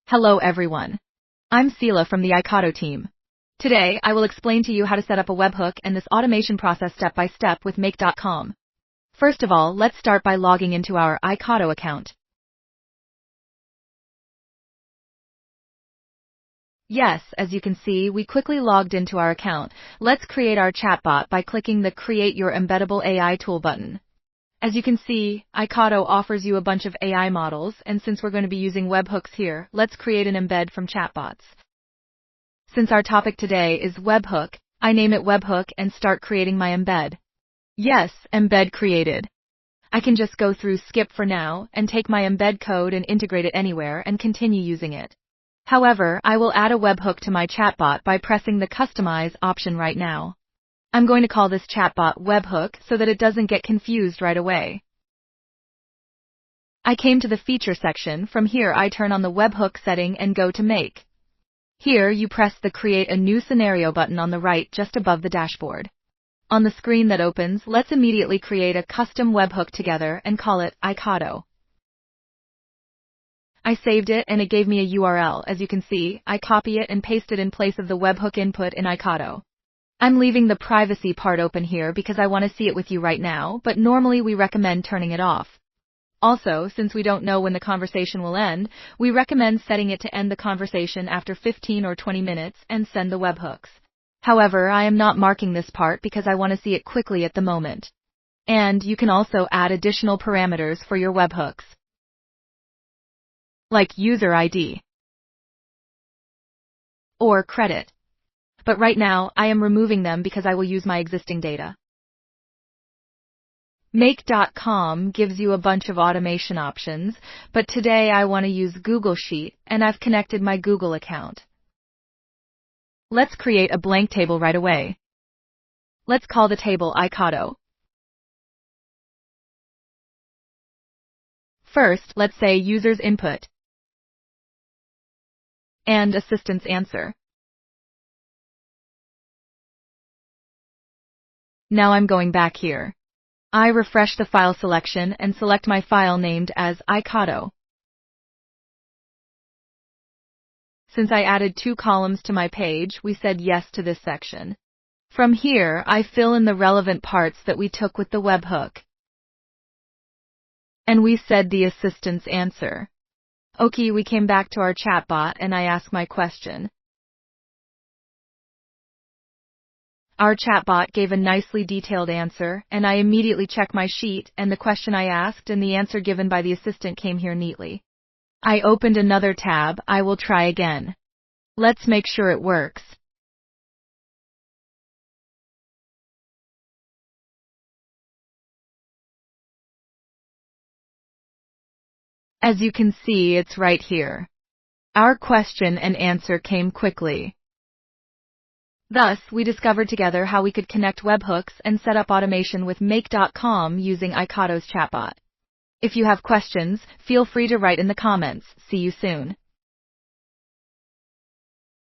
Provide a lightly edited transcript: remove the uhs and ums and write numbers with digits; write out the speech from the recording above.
Hello everyone. I'm Sila from the Icado team. Today, I will explain to you how to set up a webhook and this automation process step by step with Make.com. First of all, let's start by logging into our Icado account. Yes, as you can see, we quickly logged into our account. Let's create our chatbot by clicking the Create Your Embeddable AI Tool button. As you can see, Icado offers you a bunch of AI models, and since we're going to be using webhooks here, let's create an embed from chatbots. Since our topic today is webhook, I name it webhook and start creating my embed. Yes, embed created. I can just go through skip for now and take my embed code and integrate it anywhere and continue using it. However, I will add a webhook to my chatbot by pressing the Customize option right now. I'm going to call this chatbot webhook so that it doesn't get confused right away. I came to the feature section. From here I turn on the webhook setting and go to Make. Here you press the Create a New Scenario button on the right just above the dashboard. On the screen that opens, let's immediately create a custom webhook together and call it Icado. I saved it and it gave me a URL. As you can see, I copy it and paste it in place of the webhook input in Icado. I'm leaving the privacy part open here because I want to see it with you right now, but normally we recommend turning it off. Also, since we don't know when the conversation will end, we recommend setting it to end the conversation after 15 or 20 minutes and send the webhooks. However, I am not marking this part because I want to see it quickly at the moment. And you can also add additional parameters for your webhooks, like user ID or credit. But right now, I am removing them because I will use my existing data. Make.com gives you a bunch of automation options, but today I want to use Google Sheet, and I've connected my Google account. Let's create a blank table right away. Let's call the table Icado. First, let's say user's input and assistant's answer. Now I'm going back here. I refresh the file selection and select my file named as Icado. Since I added 2 columns to my page, we said yes to this section. From here, I fill in the relevant parts that we took with the webhook. And we said the assistant's answer. Okay, we came back to our chatbot and I asked my question. Our chatbot gave a nicely detailed answer, and I immediately checked my sheet, and the question I asked and the answer given by the assistant came here neatly. I opened another tab. I will try again. Let's make sure it works. As you can see, it's right here. Our question and answer came quickly. Thus, we discovered together how we could connect webhooks and set up automation with Make.com using Icado's chatbot. If you have questions, feel free to write in the comments. See you soon.